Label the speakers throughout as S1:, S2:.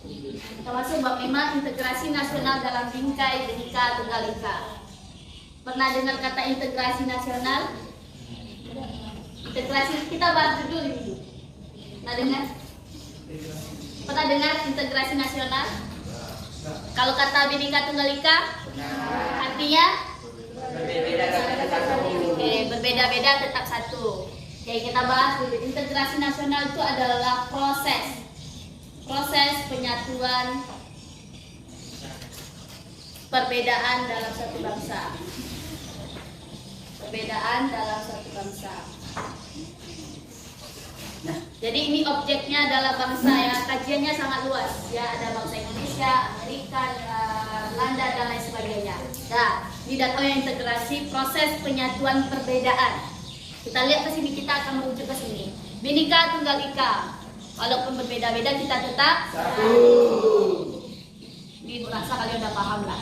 S1: Kita masuk bab 5, integrasi nasional dalam bingkai Bhinneka Tunggal Ika. Pernah dengar kata integrasi nasional? Integrasi, kita bahas dulu ini. Pernah dengar? Pernah dengar integrasi nasional? Kalau kata Bhinneka Tunggal Ika, artinya berbeda-beda tetap satu. Oke, kita bahas dulu. Integrasi nasional itu adalah proses penyatuan perbedaan dalam satu bangsa. Perbedaan dalam satu bangsa. Nah, jadi ini objeknya adalah bangsa ya. Kajiannya sangat luas ya. Ada bangsa Indonesia, Amerika, Belanda dan lain sebagainya. Nah, ini datanya integrasi proses penyatuan perbedaan. Kita lihat ke sini, kita akan merujuk ke sini. Bhinneka Tunggal Ika. Walaupun berbeda-beda kita tetap satu. Ini merasa kalian udah paham lah.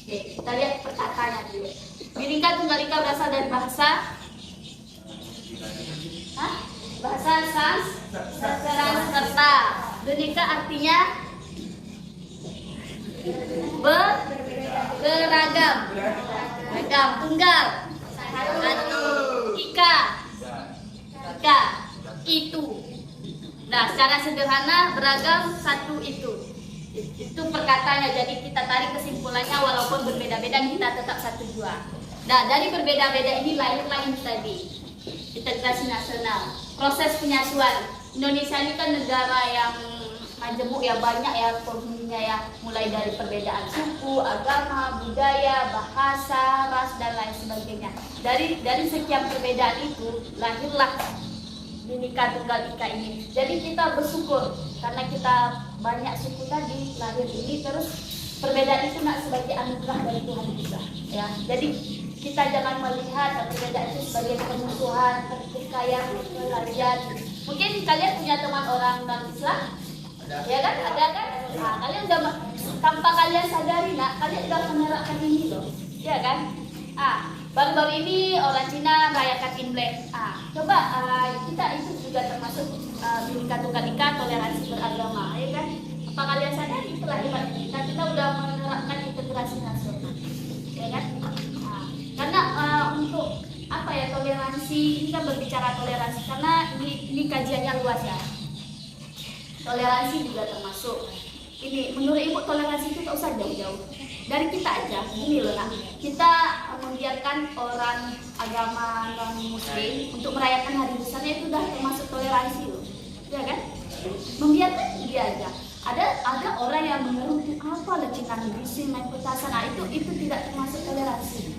S1: Oke, kita lihat perkataannya dulu. Bhinneka Tunggal Ika berasal dari bahasa Sanskerta. Bhinneka artinya beragam, tunggal, satu, ika, itu. Nah, secara sederhana beragam satu itu perkataannya. Jadi kita tarik kesimpulannya, walaupun berbeda-beda kita tetap satu jua. Nah, dari berbeda-beda ini lahirlah ini tadi, integrasi nasional, proses penyatuan. Indonesia ini kan negara yang majemuk ya, banyak ya penghuninya ya, mulai dari perbedaan suku, agama, budaya, bahasa, ras dan lain sebagainya. Dari sekian perbedaan itu lahirlah Bhinneka Tunggal Ika ini. Jadi kita bersyukur karena kita banyak suku tadi lahir ini, terus perbedaan itu nak sebagai anugerah dari Tuhan kita ya. Jadi kita jangan melihat perbedaan itu sebagai permusuhan, pertikaian, pelarian. Mungkin kalian punya teman orang non-Islam, ya kan? Ada kan? Nah, kalian udah tanpa kalian sadari nak, kalian udah menerapkan ini loh, ya kan? Baru-baru ini orang Cina merayakan Imlek. Coba kita itu juga termasuk Bhinneka Tunggal Ika, toleransi beragama, ya kan? Apa kalian sadari itulah hebat kita udah menerapkan integrasi nasional, ya kan? Karena untuk apa ya, toleransi ini kan berbicara toleransi karena ini kajiannya luas ya. Toleransi juga termasuk. Ini menurut ibu toleransi itu tak usah jauh-jauh. Dari kita aja, ini loh nak. Kita membiarkan orang agama non muslim untuk merayakan hari besarnya itu sudah termasuk toleransi loh, ya kan? Membiarkan dia aja. Ada orang yang mengeluh apa lah Cina bising main petasan, itu tidak termasuk toleransi.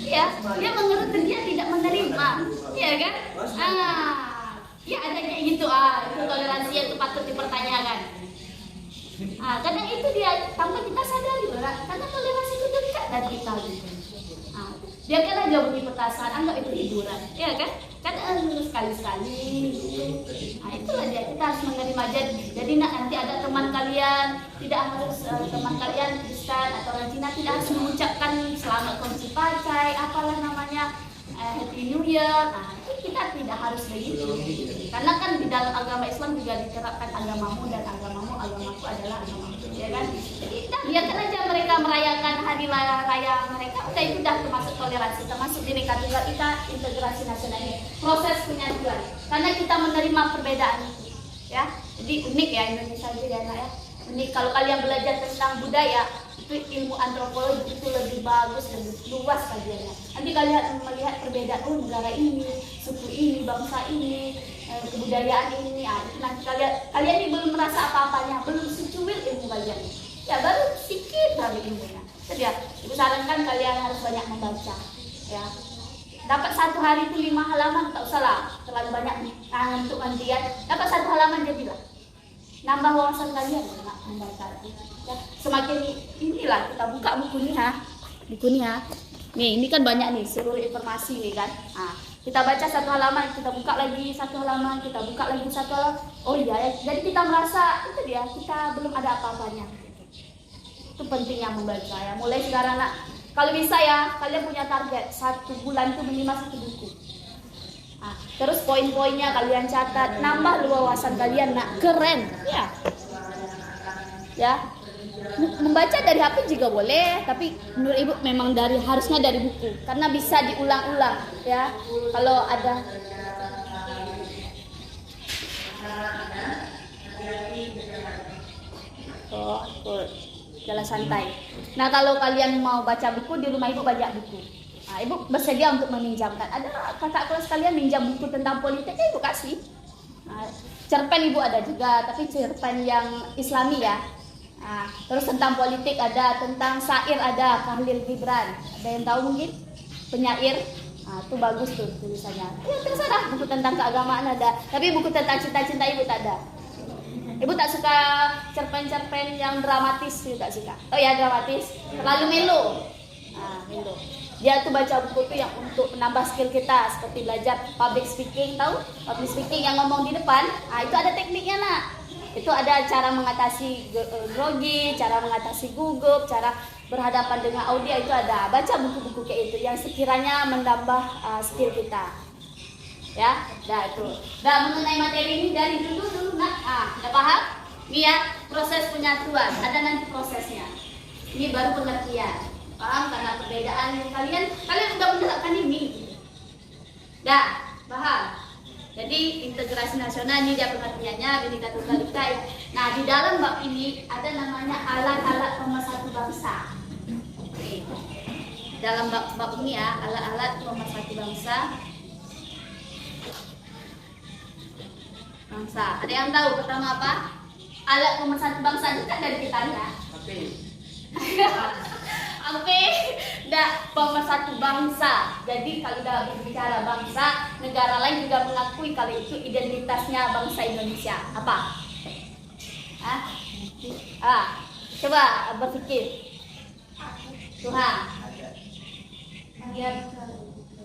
S1: Ya, dia mengeluh dia tidak menerima, ya kan? Ya ada kayak gitu, itu toleransi itu patut dipertanyakan. Kadang itu dia tanpa kita sadari loh, karena toleransi itu dekat dari kita gitu. Dia kan aja bunyi petasan, anggap itu hiburan, ya kan? Kadang sekali-sekali gitu. Itulah dia, kita harus menerima aja. Jadi nanti ada teman kalian, tidak harus teman kalian Kristen atau orang Cina tidak harus mengucapkan selamat kunci pacai, apalah namanya, Happy New Year. Itu kita tidak harus begitu. Karena kan di dalam agama Islam juga diterapkan agamamu dan agamamu, agamaku adalah agamaku, ya kan? Jadi biarkan aja mereka merayakan hari raya mereka, udah itu udah termasuk toleransi, termasuk Bhinneka Tunggal Ika, integrasi nasional ini, proses penyatuan. Karena kita menerima perbedaan itu, ya. Jadi unik ya Indonesia itu ya, ya. Unik. Kalau kalian belajar tentang budaya, itu ilmu antropologi itu lebih bagus, lebih luas kajiannya. Nanti kalian melihat perbedaan negara ini, suku ini, bangsa ini, kebudayaan ini. Itu nanti kalian ini belum merasa apa-apanya, belum secuil ilmu kalian. Ya baru sedikit dari ilmunya. Jadi ya, ibu sarankan kalian harus banyak membaca. Ya, dapat satu hari itu 5 halaman, tak usah lah terlalu banyak untuk nantian. Dapat 1 halaman jadilah. Nambah wawasan kalian membaca. Ya, semakin inilah kita buka bukunya, Nih, ini kan banyak nih seluruh informasi nih kan. Kita baca 1 halaman, kita buka lagi 1 halaman, kita buka lagi 1 halaman. Oh iya ya, jadi kita merasa itu dia, kita belum ada apa-apanya. Itu pentingnya membaca ya. Mulai sekarang nak, kalau bisa ya, kalian punya target 1 bulan itu minimal 1 buku. Terus poin-poinnya kalian catat, nambah wawasan kalian, nak keren. Ya. Membaca dari HP juga boleh, tapi menurut ibu memang harusnya dari buku, karena bisa diulang-ulang, ya. Kalau ada jalan santai. Nah, kalau kalian mau baca buku di rumah ibu banyak buku. Nah, ibu bersedia untuk meminjamkan. Ada kakak kelas kalian minjam buku tentang politik, ibu kasih. Nah, cerpen ibu ada juga, tapi cerpen yang Islami ya. Nah, terus tentang politik ada, tentang syair ada, Khalil Gibran. Ada yang tahu mungkin? Penyair. Nah, itu bagus tuh tulisannya. Ya terserah, buku tentang keagamaan ada, tapi buku tentang cinta-cinta ibu tak ada. Ibu tak suka cerpen-cerpen yang dramatis, ibu tak suka. Oh ya, dramatis, terlalu melo. Nah, melo. Dia tuh baca buku tuh yang untuk menambah skill kita, seperti belajar public speaking, tahu? Public speaking yang ngomong di depan. Nah, itu ada tekniknya, nak. Itu ada cara mengatasi grogi, cara mengatasi gugup, cara berhadapan dengan audio, itu ada. Baca buku-buku kayak itu yang sekiranya menambah skill kita. Ya, dah itu. Dah, mengenai materi ini dari dulu nak. Udah paham? Ini ya, proses penyatuan. Ada nanti prosesnya. Ini baru pengertian. Paham? Karena perbedaan yang kalian udah menerapkan ini. Dah, paham? Jadi integrasi nasional ini dia pengertiannya, Bhinneka Tunggal Ika. Nah, di dalam bab ini ada namanya alat-alat pemersatu bangsa. Oke. Dalam bab ini ya, alat-alat pemersatu bangsa. Ada yang tahu pertama apa? Alat pemersatu bangsa itu kan dari kita ya. Oke, pemersatu bangsa. Jadi kalau udah berbicara bangsa, negara lain juga mengakui kalau itu identitasnya bangsa Indonesia. Apa? Coba berpikir. Tuhan.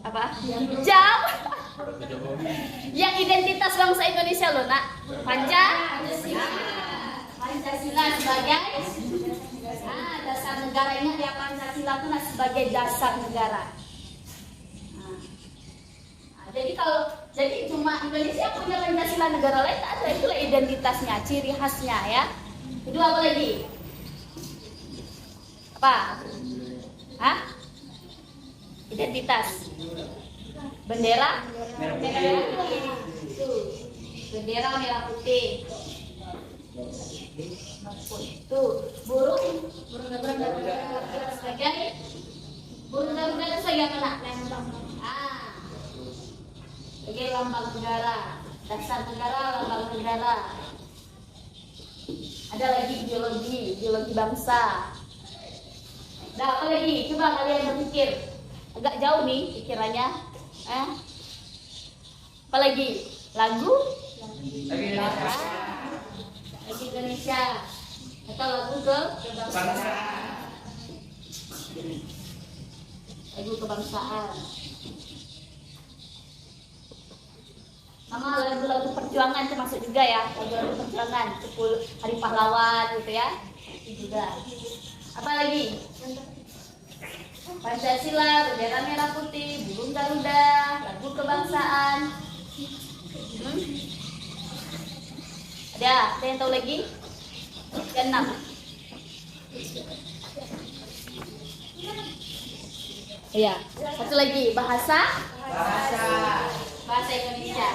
S1: Apa? Jam. Yang identitas bangsa Indonesia loh, nak. Pancasila sebagai dasar negara. Ingat ya, Pancasila itu sebagai dasar negara. Jadi cuma Indonesia punya Pancasila, negara lain tak ada. Itulah identitasnya, ciri khasnya ya. Kedua apa lagi? Apa? Identitas. Bendera merah putih. Bendera merah putih. Tuh, burung sebagai garuda sebagai apa nak? Sebagai lambang negara, dasar negara, lambang negara. Ada lagi ideologi bangsa. Nah, apa lagi? Coba kalian berpikir. Agak jauh nih pikirannya. Apa lagi? Lagu Indonesia atau lagu kebangsaan. Lagu kebangsaan. Sama lagu-lagu perjuangan termasuk juga ya, lagu-lagu perjuangan, 10 Hari Pahlawan gitu ya. Itu juga. Apa lagi? Pancasila, bendera merah putih, burung garuda, lagu kebangsaan. Ada yang tahu lagi? Yang 6. Iya. Satu lagi, bahasa Indonesia.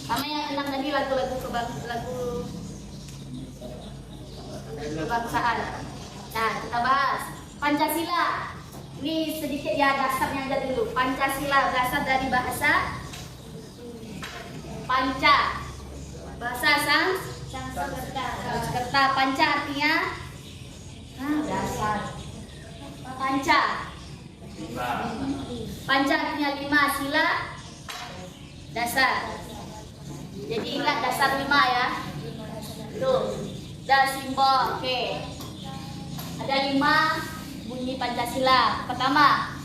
S1: Sama yang 6 tadi lagu-lagu kebangsaan. Nah, kita bahas Pancasila. Ini sedikit ya dasarnya aja dulu. Pancasila berasal dari bahasa Panca. Bahasa Sanskerta. Panca artinya dasar. Panca. Panca artinya 5, sila dasar. Jadi ingat dasar 5 ya. Tuh. Dan simbol, oke. Ada 5 bunyi Pancasila. Pertama,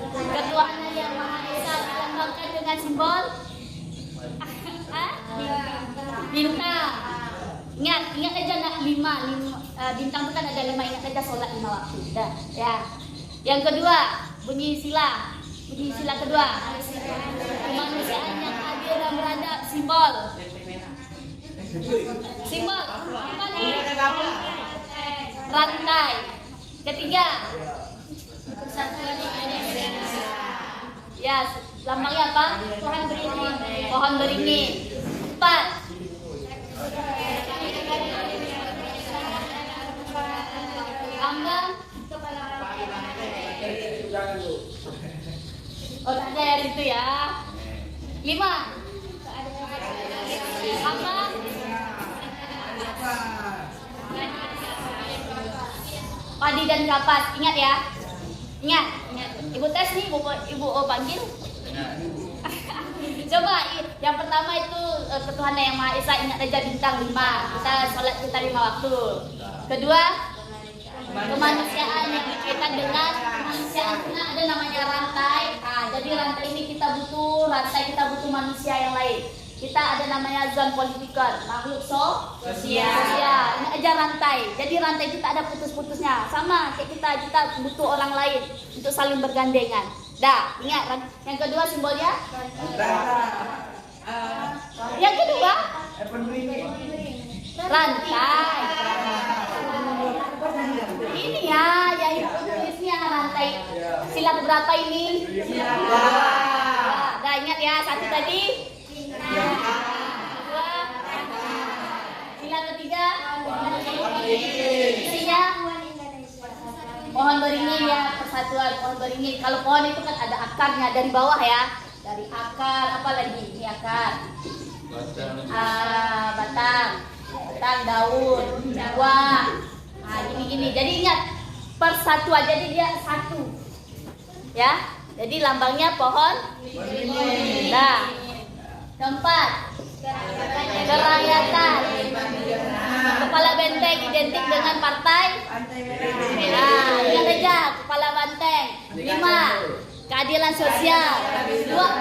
S1: ketuhanan yang Maha Esa dilambangkan dengan simbol bintang. Ingat aja nak 5. Bintang itu kan ada 5, ingat aja sholat 5 waktu. Dah, ya. Yang kedua, bunyi sila kedua. Kemanusiaan yang adil dan beradab, simbol. Apa nih? Rantai. Ketiga, persatuan Indonesia. Ya, lambangnya apa? Pohon beringin. 4. Lambang oh tak ada yang itu ya. 5. Lambang padi dan kapas. Ingat ya. Ingat. Ibu tes nih, ibu panggil. Coba yang pertama itu Tuhan Yang Maha Esa, ingat aja bintang 5. Kita sholat kita 5 waktu. Kedua, kemanusiaan yang berkaitan dengan kemanusiaan. Nah, ada namanya rantai. Jadi rantai ini kita butuh manusia yang lain. Kita ada namanya zon politikon, makhluk sosial. Ini aja rantai. Jadi rantai kita ada putus-putusnya. Sama kayak kita butuh orang lain untuk saling bergandengan. Dah, ingat yang kedua simbolnya? Yang kedua? Rantai. Ini ya, yang tulisnya rantai. Sila berapa ini? Dah, ingat ya, satu tadi. Kedua. Sila ketiga. Isinya pohon beringin ya, persatuan pohon beringin. Kalau pohon itu kan ada akarnya dari bawah ya. Dari akar, apa lagi? Ini akar. Batang, daun, buah. Gini. Jadi ingat persatuan. Jadi dia satu. Ya. Jadi lambangnya pohon beringin. Nah. Keempat, kerakyatan. Kepala benteng identik dengan partai. Nah, ingat aja kepala benteng. 5, keadilan sosial.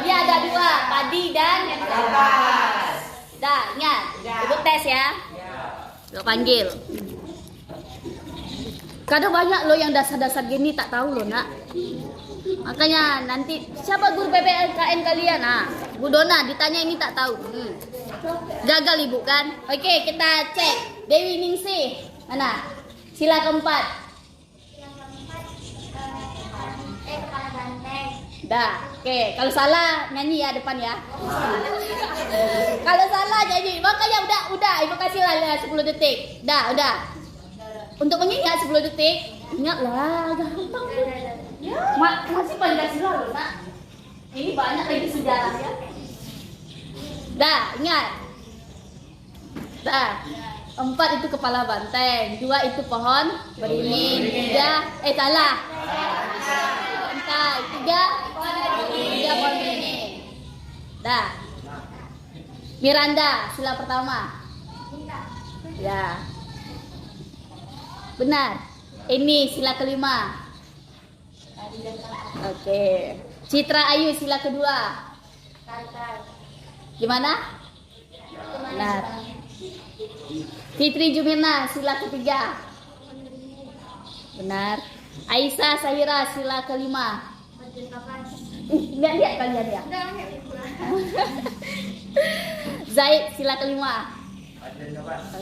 S1: Dia ada 2, padi dan kapas. Dah, ingat. Ibu tes ya. Ibu panggil. Kadang banyak loh yang dasar-dasar gini tak tahu loh, Nak. Makanya nanti siapa guru PPKN kalian? Bu Dona ditanya ini tak tahu. Gagal ibu kan? Oke, kita cek. Dewi Ningsih mana? Sila keempat. Kepala banteng. Dah, oke. Kalau salah nyanyi ya depan ya. Kalau salah nyanyi. Makanya udah. Ibu kasih lah 10 detik. Udah. Untuk mengingat 10 detik. Ingatlah, gampang. Masih Pancasila loh, Nak. Ini banyak lagi sejarahnya. Dah, ingat. Dah. 4 itu kepala banteng, 2 itu pohon beringin, 3 salah. 3 pohon beringin. Dah. Miranda, sila pertama. Ya. Benar. Ini sila kelima. Oke. Citra Ayu sila kedua. Gimana? Benar. Fitri Jumirna sila ketiga. Benar. Aisyah Sahira sila kelima. Lihat kalian ya. Zaid sila kelima.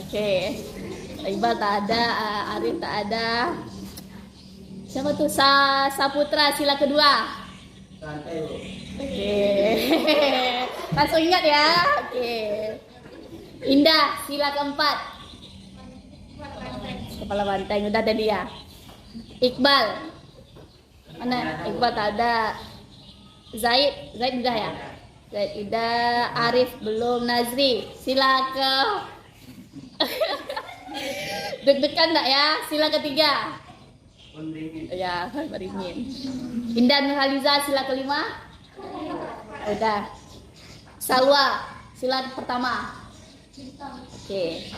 S1: Oke. Iqbal tak ada, Arif tak ada. Siapa tuh? Saputra sila kedua. Oke. Langsung ingat ya. Oke. Indah sila keempat. Kepala banteng udah tadi ya. Iqbal. Mana? Iqbal tak ada. Zaid udah ya. Zaid udah. Arif belum. Nazri sila ke deg-degan enggak ya? Sila ketiga. Ya, beringin. Indah Nurhaliza sila kelima. Udah. Salwa sila pertama. Oke.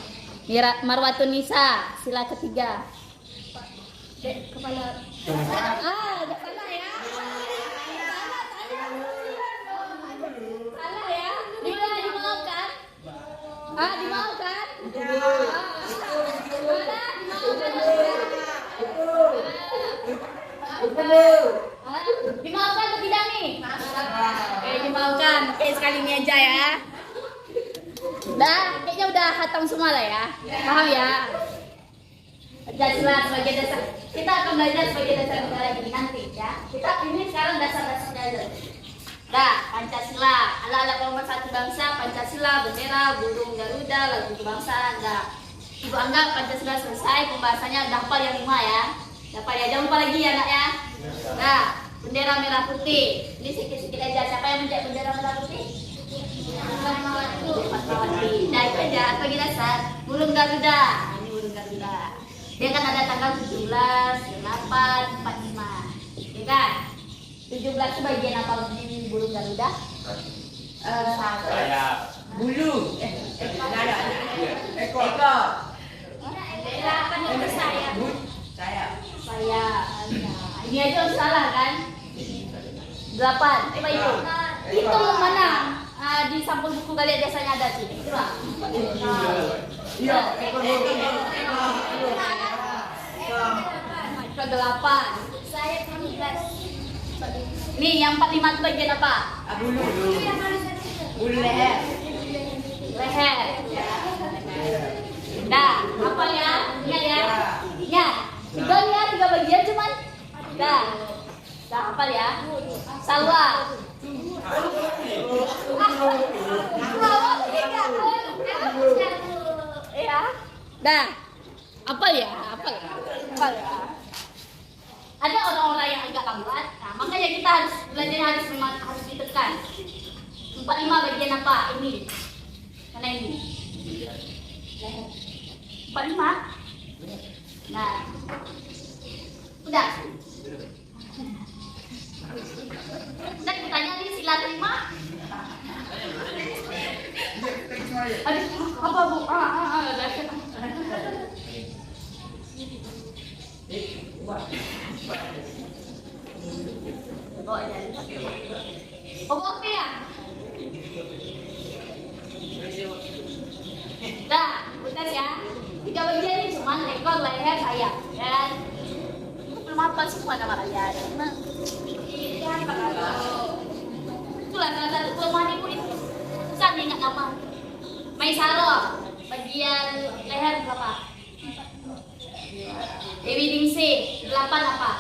S1: Marwatun Nisa sila ketiga. Kepala. Enggak salah ya. Salah ya. Dimaafkan. Dimaafkan. Dimaafkan. kali ini aja ya. Udah, kayaknya udah hatam semua lah ya. Paham ya? Pancasila sebagai dasar. Kita akan belajar sebagai dasar negara ini nanti ya. Kita ini sekarang dasar-dasarnya aja. Dah, Pancasila, ala-ala pemersatu bangsa, Pancasila, bendera, burung Garuda, lagu kebangsaan. Dah, Ibu anggap Pancasila selesai pembahasannya. Udah hafal yang 5 ya. Hafal ya, jangan lupa lagi ya nak ya. Nah, bendera merah putih. Ini sedikit-sedikit aja. Siapa yang menjadi bendera merah putih? Fatmawati. Nah itu aja. Bagi dasar. Burung Garuda. Ini burung Garuda. Dia kan ada tanggal 17, 8, 45. Ya kan? 17 itu bagian apa di burung Garuda?
S2: Sayap.
S3: Bulu. Ekor.
S1: Kan itu sayap.
S3: Sayap.
S1: Sayap. Ini aja salah kan? 8. Coba itu. Itu mana? Di sampul buku kalian biasanya ada sih. Coba.
S3: Iya, ekor bulu.
S1: Ke 8. Sayap 15. Nih yang 45 itu bagian apa?
S3: Bulu. Bulu leher.
S1: Leher. Nah, apa ya? Ingat ya? Ingat. 3 bagian cuman. Dah. Dah hafal ya. Salwa. Ya. Dah. Apa ya? Apa ya? Apa ya? Ada orang-orang yang agak lambat. Nah, makanya kita harus belajar harus ditekan. 45 bagian apa? Ini. Mana ini? 45. Nah. Udah. Udah ditanya nih sila terima. Aduh, apa Bu? Oke ya? Dah, udah ya. 3 bagian ini cuma ekor, leher, sayap. Dan belum apa semua nama kalian. Itulah salah satu kelemahan ibu itu. Susah ingat nama. Maisaro, bagian leher berapa? Dewi Ningsih, 8 apa?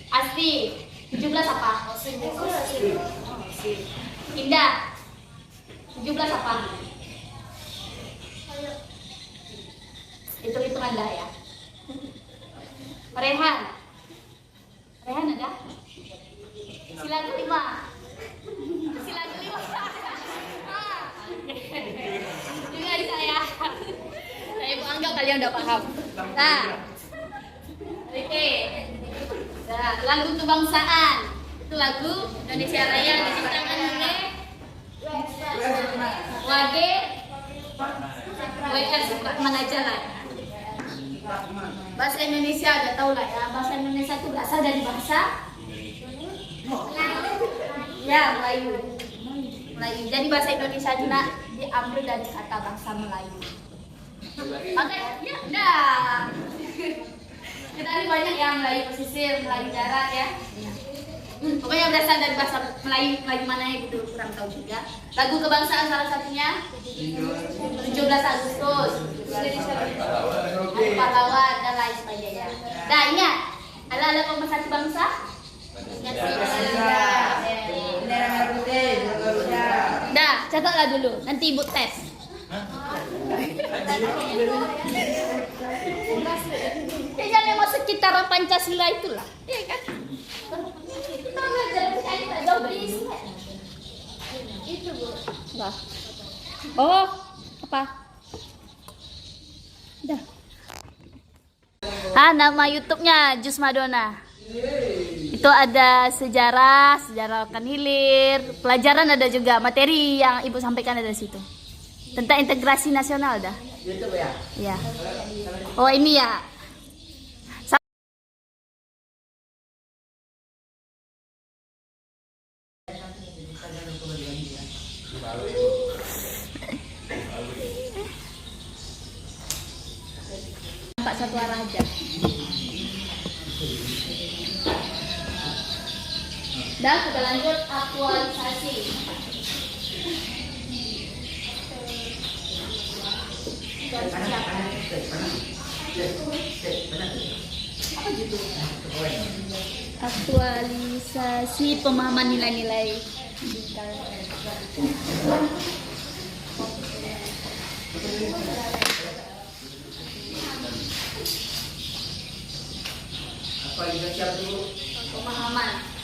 S1: Asti, 17 apa? Indah, 17 apa? Hitung-hitungan dah ya. Rehan ada? Sila kelima. Dengar saya. Saya ibu anggap kalian udah paham. Nah, oke. Nah, lagu kebangsaan. Itu lagu Indonesia Raya diciptakan oleh Wage W.R. Supratman aja lah. Bahasa Indonesia udah tahu lah ya. Bahasa Indonesia itu berasal dari bahasa ya Melayu. Jadi bahasa Indonesia juga diambil dari kata bahasa Melayu. Oke, ya udah. Kita ini banyak yang Melayu pesisir, Melayu darat ya. Pokoknya berasal dari bahasa Melayu mana ya gitu, kurang tahu juga. Lagu kebangsaan salah satunya 17 Agustus. Hari pahlawan dan lain sebagainya. Nah ingat, ala-ala pemersatu bangsa.
S3: Bendera merah putih.
S1: Dah, catatlah dulu. Nanti ibu tes. Kayaknya memang sekitaran Pancasila itulah, iya kan? Kita belajar tak jauh berisi. Itu Bu. Bah. Oh, apa? Dah. Nama YouTube-nya Jus Madonna. Itu ada sejarah Rokan Hilir, pelajaran ada juga, materi yang Ibu sampaikan ada di situ. Tentang integrasi nasional dah.
S3: YouTube ya?
S1: Iya. Oh, ini ya. Nampak satu arah aja. Dan kita lanjut aktualisasi. Apa judulnya? Aktualisasi pemahaman nilai-nilai.
S3: Aktualisasi apa dulu?
S1: Pemahaman.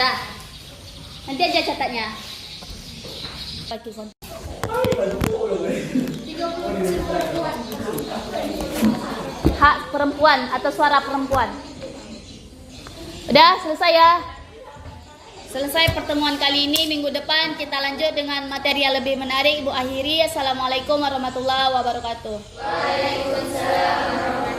S1: Dah. Nanti aja catatnya. Pakai konten. Hak perempuan atau suara perempuan. Udah selesai ya. Selesai pertemuan kali ini. Minggu depan kita lanjut dengan materi yang lebih menarik. Ibu akhiri. Assalamualaikum warahmatullahi wabarakatuh. Waalaikumsalam.